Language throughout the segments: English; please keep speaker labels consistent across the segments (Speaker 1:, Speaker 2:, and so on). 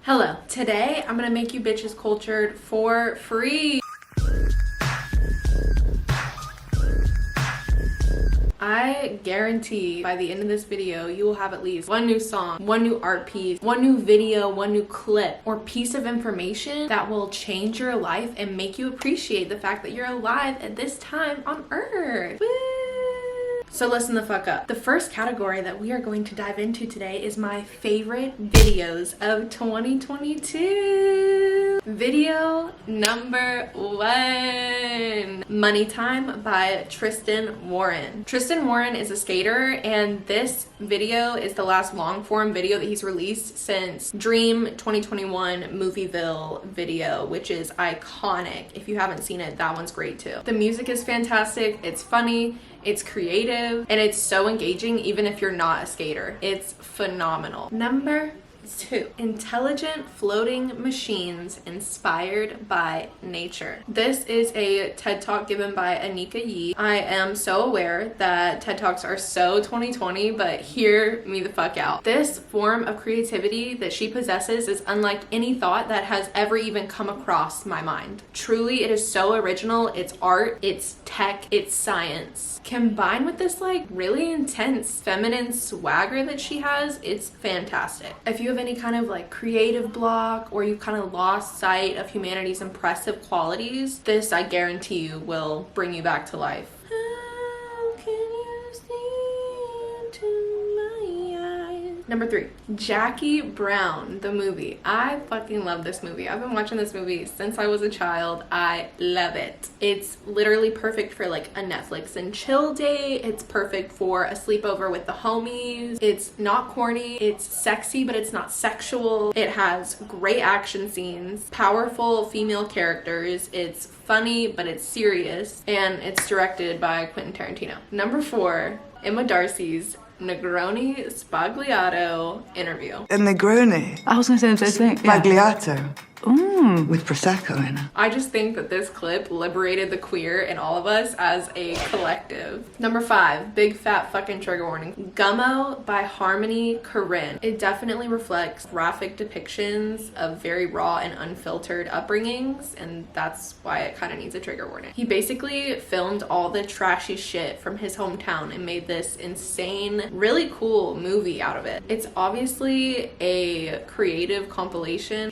Speaker 1: Hello. Today, I'm gonna make you bitches cultured for free. I guarantee by the end of this video, you will have at least one new song, one new art piece, one new video, one new clip, or piece of information that will change your life and make you appreciate the fact that you're alive at this time on Earth. Woo! So listen the fuck up. The first category that we are going to dive into today is my favorite videos of 2022. Video number 1. Money Time by Tristan Warren. Tristan Warren is a skater, and this video is the last long form video that he's released since Dream 2021 Movieville video, which is iconic. If you haven't seen it, that one's great too. The music is fantastic, it's funny, it's creative, and it's so engaging even if you're not a skater. It's phenomenal. Number 2. Intelligent Floating Machines Inspired by Nature. This is a TED Talk given by Anika Yee. I am so aware that TED Talks are so 2020, but hear me the fuck out. This form of creativity that she possesses is unlike any thought that has ever even come across my mind. Truly, it is so original. It's art, it's tech, it's science. Combined with this like really intense feminine swagger that she has, it's fantastic. If you have any kind of like creative block, or you've kind of lost sight of humanity's impressive qualities, this I guarantee you will bring you back to life. How can you see into my eyes? Number 3, Jackie Brown, the movie. I fucking love this movie. I've been watching this movie since I was a child. I love it. It's literally perfect for like a Netflix and chill day. It's perfect for a sleepover with the homies. It's not corny. It's sexy, but it's not sexual. It has great action scenes, powerful female characters. It's funny, but it's serious. And it's directed by Quentin Tarantino. Number 4, Emma Darcy's Negroni Spagliato interview.
Speaker 2: A Negroni?
Speaker 3: I was gonna say the same thing. Yeah.
Speaker 2: Spagliato. With Prosecco in it.
Speaker 1: I just think that this clip liberated the queer in all of us as a collective. Number 5, big fat fucking trigger warning. Gummo by Harmony Korine. It definitely reflects graphic depictions of very raw and unfiltered upbringings, and that's why it kind of needs a trigger warning. He basically filmed all the trashy shit from his hometown and made this insane, really cool movie out of it. It's obviously a creative compilation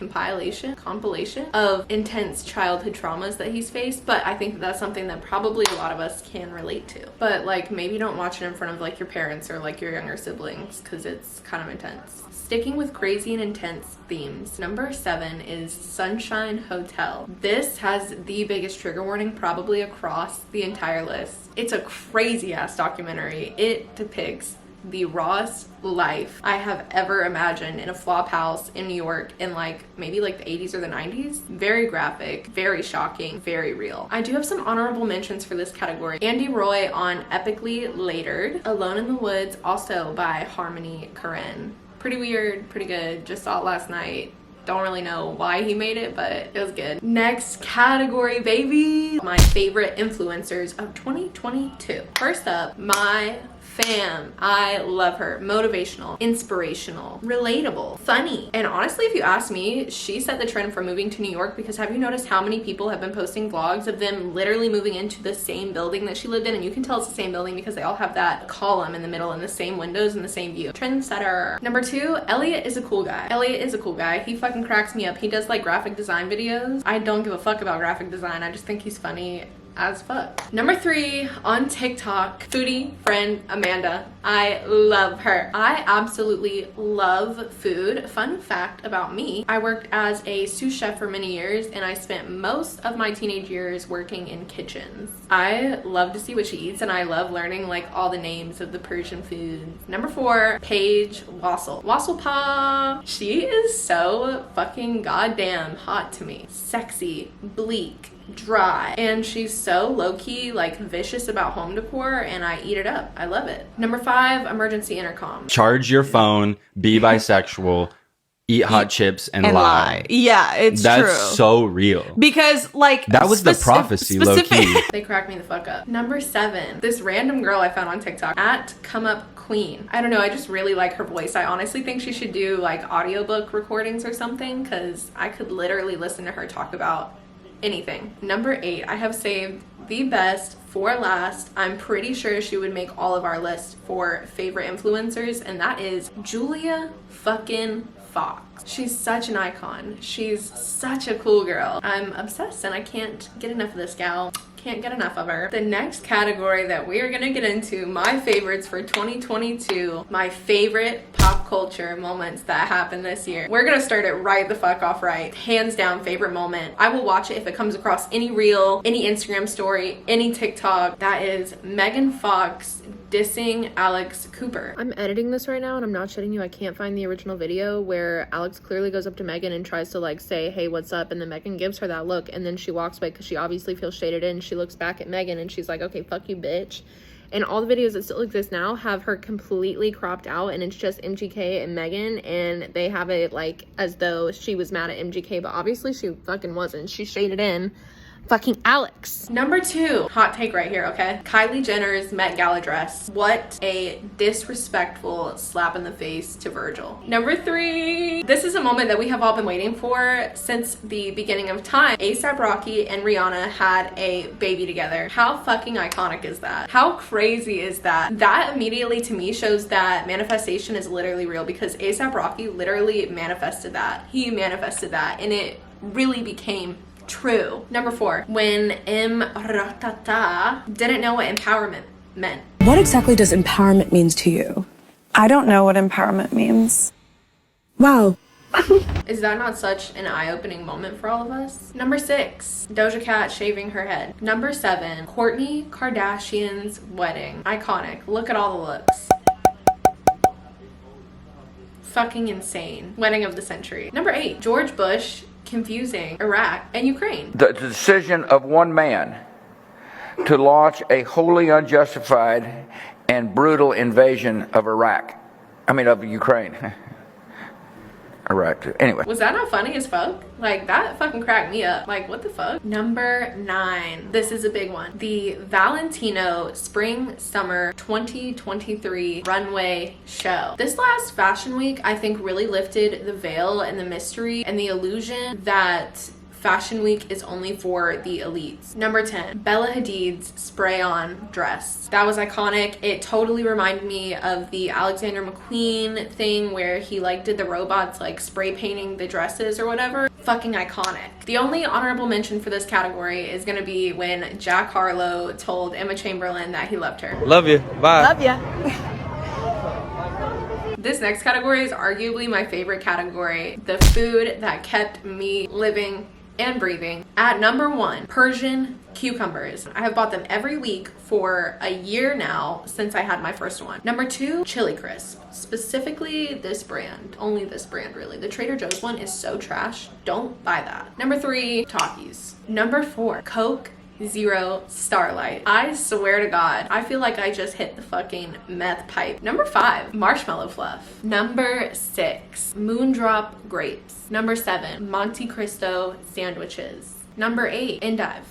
Speaker 1: of intense childhood traumas that he's faced, but I think that that's something that probably a lot of us can relate to. But like, maybe don't watch it in front of like your parents or like your younger siblings, because it's kind of intense. Sticking with crazy and intense themes, number 7 is Sunshine Hotel. This has the biggest trigger warning probably across the entire list. It's a crazy ass documentary. It depicts the rawest life I have ever imagined in a flop house in New York in like maybe like the 80s or the 90s. Very graphic, very shocking, very real. I do have some honorable mentions for this category. Andy Roy on Epically Latered. Alone in the Woods, also by Harmony Korine. Pretty weird, pretty good. Just saw it last night. Don't really know why he made it, but it was good. Next category, baby. My favorite influencers of 2022. First up, my fam. I love her. Motivational, inspirational, relatable, funny. And honestly, if you ask me, she set the trend for moving to New York, because have you noticed how many people have been posting vlogs of them literally moving into the same building that she lived in? And you can tell it's the same building because they all have that column in the middle and the same windows and the same view. Trendsetter. Number 2, Elliot is a cool guy. Elliot is a cool guy. He fucking cracks me up. He does like graphic design videos. I don't give a fuck about graphic design. I just think he's funny as fuck. Number 3, on TikTok, foodie friend Amanda. I love her. I absolutely love food. Fun fact about me, I worked as a sous chef for many years, and I spent most of my teenage years working in kitchens. I love to see what she eats, and I love learning like all the names of the Persian foods. Number 4, Paige Wassel. Wassel Pop. She is so fucking goddamn hot to me. Sexy, bleak, dry, and she's so low-key like vicious about home decor, and I eat it up. I love it. Number 5, Emergency Intercom.
Speaker 4: Charge your phone, be bisexual,
Speaker 3: eat hot chips and lie.
Speaker 4: Yeah, it's
Speaker 3: That's
Speaker 4: true.
Speaker 3: That's so real.
Speaker 4: Because, like...
Speaker 3: That was the prophecy, low-key.
Speaker 1: They cracked me the fuck up. Number 7. This random girl I found on TikTok, at Come Up Queen. I don't know, I just really like her voice. I honestly think she should do, like, audiobook recordings or something, because I could literally listen to her talk about anything. Number 8, I have saved the best for last. I'm pretty sure she would make all of our list for favorite influencers, and that is Julia fucking Fox. She's such an icon. She's such a cool girl. I'm obsessed and I can't get enough of this gal. Can't get enough of her. The next category that we are gonna get into, my favorites for 2022, my favorite pop culture moments that happened this year. We're gonna start it right the fuck off right. Hands down favorite moment. I will watch it if it comes across any reel, any Instagram story, any TikTok. That is Megan Fox dissing Alex Cooper. I'm editing this right now and I'm not shitting you. I can't find the original video where Alex clearly goes up to Megan and tries to like say, hey, what's up? And then Megan gives her that look and then she walks away because she obviously feels shaded in. She looks back at Megan and she's like, okay, fuck you, bitch. And all the videos that still exist now have her completely cropped out and it's just MGK and Megan, and they have it like as though she was mad at MGK, but obviously she fucking wasn't. She shaded in fucking Alex. Number 2, hot take right here, okay? Kylie Jenner's Met Gala dress. What a disrespectful slap in the face to Virgil. Number 3, this is a moment that we have all been waiting for since the beginning of time. A$AP Rocky and Rihanna had a baby together. How fucking iconic is that? How crazy is that? That immediately to me shows that manifestation is literally real, because A$AP Rocky literally manifested that. He manifested that and it really became true. Number 4, when Ratata didn't know what empowerment meant.
Speaker 5: What exactly does empowerment means to you?
Speaker 6: I don't know what empowerment means.
Speaker 5: Wow.
Speaker 1: Is that not such an eye-opening moment for all of us? Number 6, Doja Cat shaving her head. Number 7, Kourtney Kardashian's wedding. Iconic. Look at all the looks. Fucking insane. Wedding of the century. Number 8, George Bush confusing Iraq and Ukraine.
Speaker 7: The decision of one man to launch a wholly unjustified and brutal invasion of of Ukraine. Iraq too. Anyway.
Speaker 1: Was that not funny as fuck? Like, that fucking cracked me up. Like, what the fuck? Number 9. This is a big one. The Valentino Spring Summer 2023 runway show. This last fashion week, I think, really lifted the veil and the mystery and the illusion that Fashion Week is only for the elites. Number 10, Bella Hadid's spray-on dress. That was iconic. It totally reminded me of the Alexander McQueen thing where he like did the robots like spray painting the dresses or whatever. Fucking iconic. The only honorable mention for this category is gonna be when Jack Harlow told Emma Chamberlain that he loved her.
Speaker 3: Love you. Bye.
Speaker 4: Love ya.
Speaker 1: This next category is arguably my favorite category. The food that kept me living and breathing. At number 1, Persian cucumbers. I have bought them every week for a year now since I had my first one. Number 2, chili crisp. Specifically this brand. Only this brand really. The Trader Joe's one is so trash. Don't buy that. Number 3, Takis. Number 4, Coke Zero Starlight. I swear to God, I feel like I just hit the fucking meth pipe. Number 5, Marshmallow Fluff. Number 6, Moondrop Grapes. Number 7, Monte Cristo sandwiches. Number 8, Endive.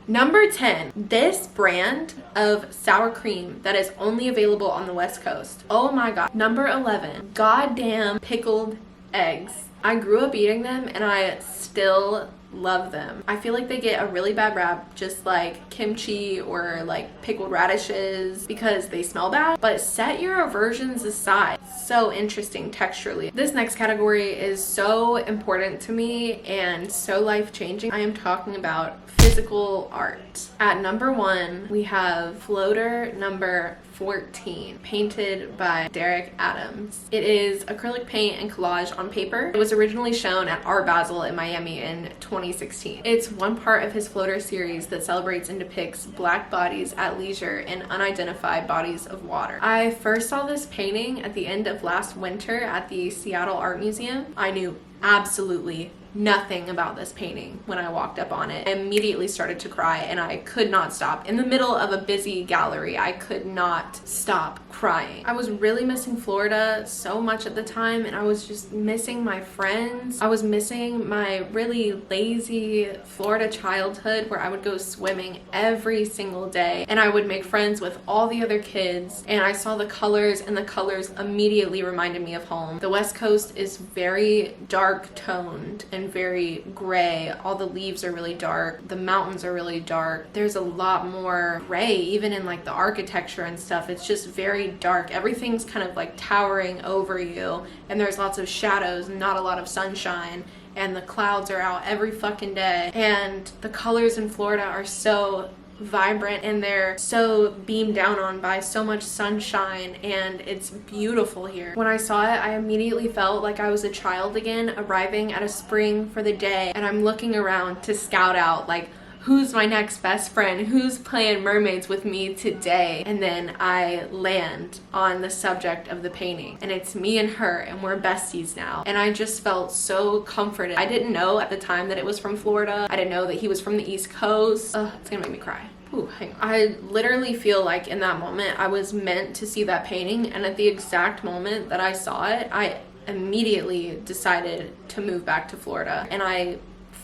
Speaker 1: Number 10, this brand of sour cream that is only available on the West Coast. Oh my God. Number 11, goddamn pickled eggs. I grew up eating them and I still love them. I feel like they get a really bad rap, just like kimchi or like pickled radishes, because they smell bad. But set your aversions aside. So interesting texturally. This next category is so important to me and so life-changing. I am talking about physical art. At number 1, we have Floater number 14, painted by Derek Adams. It is acrylic paint and collage on paper. It was originally shown at Art Basel in Miami in 2016. It's one part of his Floater series that celebrates and depicts Black bodies at leisure in unidentified bodies of water. I first saw this painting at the end of last winter at the Seattle Art Museum. I knew absolutely nothing about this painting when I walked up on it. I immediately started to cry and I could not stop. In the middle of a busy gallery, I could not stop crying. I was really missing Florida so much at the time, and I was just missing my friends. I was missing my really lazy Florida childhood where I would go swimming every single day and I would make friends with all the other kids, and I saw the colors, and the colors immediately reminded me of home. The West Coast is very dark toned and very gray. All the leaves are really dark. The mountains are really dark. There's a lot more gray even in like the architecture and stuff. It's just very dark. Everything's kind of like towering over you, and there's lots of shadows and not a lot of sunshine, and the clouds are out every fucking day. And the colors in Florida are so vibrant, and they're so beamed down on by so much sunshine, and it's beautiful here. When I saw it, I immediately felt like I was a child again, arriving at a spring for the day, and I'm looking around to scout out like, who's my next best friend? Who's playing mermaids with me today? And then I land on the subject of the painting, and it's me and her, and we're besties now. And I just felt so comforted. I didn't know at the time that it was from Florida. I didn't know that he was from the East Coast. Ugh, it's gonna make me cry. Ooh, hang on. I literally feel like in that moment I was meant to see that painting, and at the exact moment that I saw it, I immediately decided to move back to Florida, and I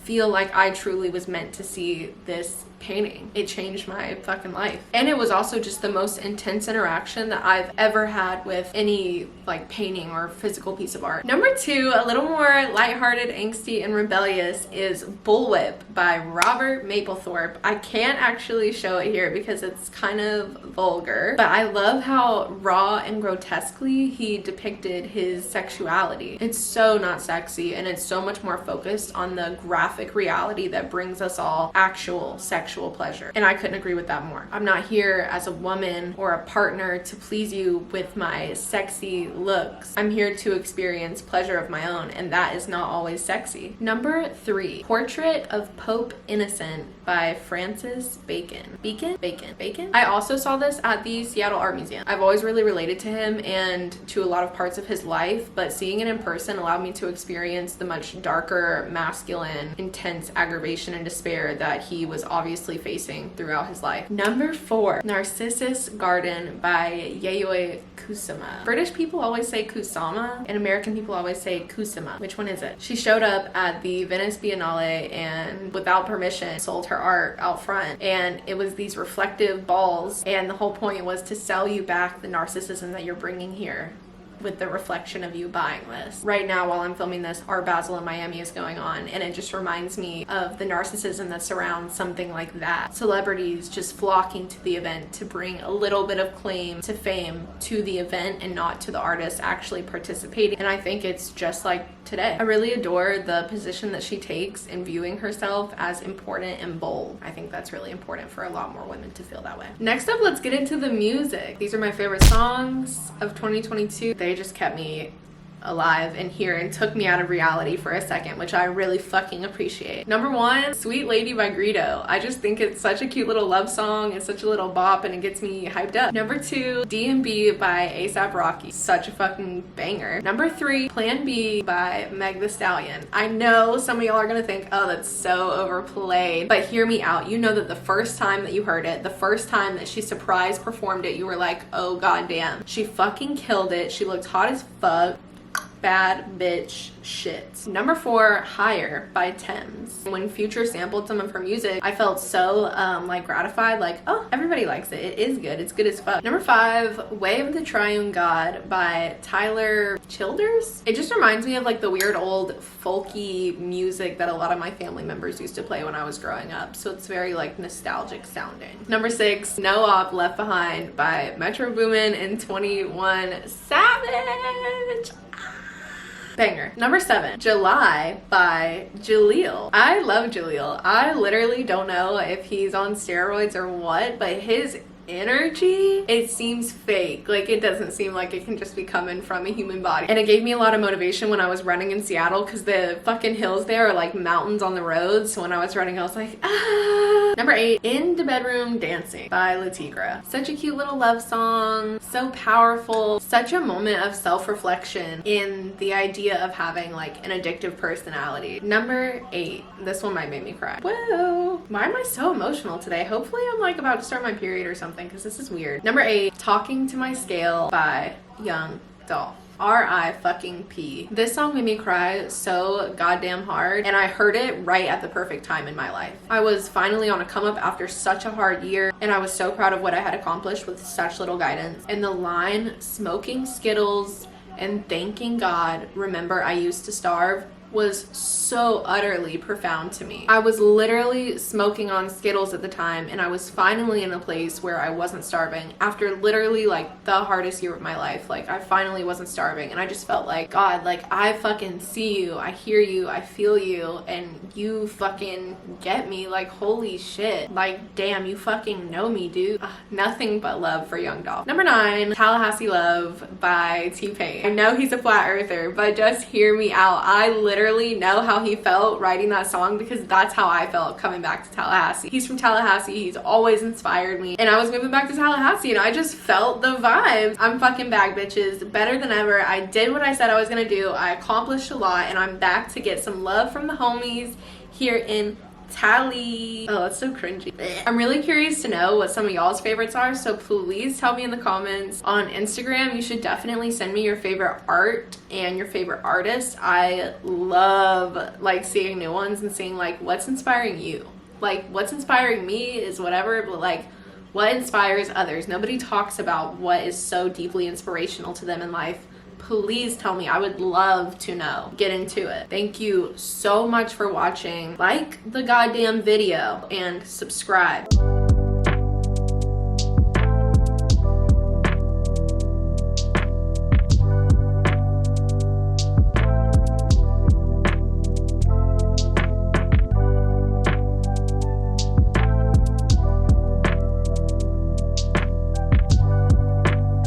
Speaker 1: feel like I truly was meant to see this painting. It changed my fucking life. And it was also just the most intense interaction that I've ever had with any like painting or physical piece of art. Number 2, a little more lighthearted, angsty, and rebellious, is Bullwhip by Robert Mapplethorpe. I can't actually show it here because it's kind of vulgar, but I love how raw and grotesquely he depicted his sexuality. It's so not sexy, and it's so much more focused on the graphic reality that brings us all actual sexual pleasure. And I couldn't agree with that more. I'm not here as a woman or a partner to please you with my sexy looks. I'm here to experience pleasure of my own, and that is not always sexy. Number 3, Portrait of Pope Innocent by Francis Bacon. Bacon? I also saw this at the Seattle Art Museum. I've always really related to him and to a lot of parts of his life, but seeing it in person allowed me to experience the much darker, masculine, intense aggravation and despair that he was obviously facing throughout his life. Number 4, Narcissus Garden by Yayoi Kusama. British people always say Kusama, and American people always say Kusama. Which one is it? She showed up at the Venice Biennale and without permission sold her art out front, and it was these reflective balls, and the whole point was to sell you back the narcissism that you're bringing here with the reflection of you buying this. Right now, while I'm filming this, Art Basel in Miami is going on, and it just reminds me of the narcissism that surrounds something like that. Celebrities just flocking to the event to bring a little bit of claim to fame to the event and not to the artist actually participating. And I think it's just like today. I really adore the position that she takes in viewing herself as important and bold. I think that's really important for a lot more women to feel that way. Next up, let's get into the music. These are my favorite songs of 2022. They just kept me alive and here and took me out of reality for a second, which I really fucking appreciate. Number 1, Sweet Lady by Greedo. I just think it's such a cute little love song. It's such a little bop, and it gets me hyped up. Number 2, D&B by A$AP Rocky. Such a fucking banger. Number 3, Plan B by Meg Thee Stallion. I know some of y'all are gonna think, oh, that's so overplayed, but hear me out. You know that the first time that you heard it, the first time that she surprise performed it, you were like, oh goddamn, she fucking killed it. She looked hot as fuck. Bad bitch shit. Number 4, Higher by Thames. When Future sampled some of her music, I felt so like gratified, like, oh, everybody likes it. It is good. It's good as fuck. Number 5, Way of the Triune God by Tyler Childers. It just reminds me of like the weird old folky music that a lot of my family members used to play when I was growing up. So it's very like nostalgic sounding. Number 6, No Op Left Behind by Metro Boomin and 21 Savage. Banger. Number 7, July by Jaleel. I love Jaleel. I literally don't know if he's on steroids or what, but his energy, it seems fake. Like, it doesn't seem like it can just be coming from a human body. And it gave me a lot of motivation when I was running in Seattle, because the fucking hills there are like mountains on the road. So when I was running, I was like, ah. Number 8, In the Bedroom Dancing by Latigra. Such a cute little love song. So powerful. such a moment of self-reflection in the idea of having like an addictive personality. Number 8. This one might make me cry. Whoa. Why am I so emotional today? Hopefully I'm like about to start my period or something, because this is weird. Number 8. Talking to My Scale by Young Dolph. R.I.P. This song made me cry so goddamn hard, and I heard it right at the perfect time in my life. I was finally on a come up after such a hard year, and I was so proud of what I had accomplished with such little guidance. And the line, smoking Skittles and thanking God, remember I used to starve, was so utterly profound to me. I was literally smoking on Skittles at the time, and I was finally in a place where I wasn't starving after literally like the hardest year of my life. Like, I finally wasn't starving, and I just felt like, God, like, I fucking see you, I hear you, I feel you, and you fucking get me. Like, holy shit, like, damn, you fucking know me, dude. Nothing but love for Young Dolph. Number 9, Tallahassee Love by T-Pain. I know he's a flat earther, but just hear me out. I literally know how he felt writing that song, because that's how I felt coming back to Tallahassee. He's from Tallahassee. He's always inspired me, and I was moving back to Tallahassee, and I just felt the vibes. I'm fucking back, bitches. Better than ever. I did what I said I was gonna do. I accomplished a lot, and I'm back to get some love from the homies here in Tally. Oh, that's so cringy. I'm really curious to know what some of y'all's favorites are, so please tell me in the comments. On Instagram, you should definitely send me your favorite art and your favorite artist. I love like seeing new ones and seeing like what's inspiring you. Like, what's inspiring me is whatever, but like what inspires others. Nobody talks about what is so deeply inspirational to them in life. Please tell me. I would love to know. Get into it. Thank you so much for watching. Like the goddamn video and subscribe.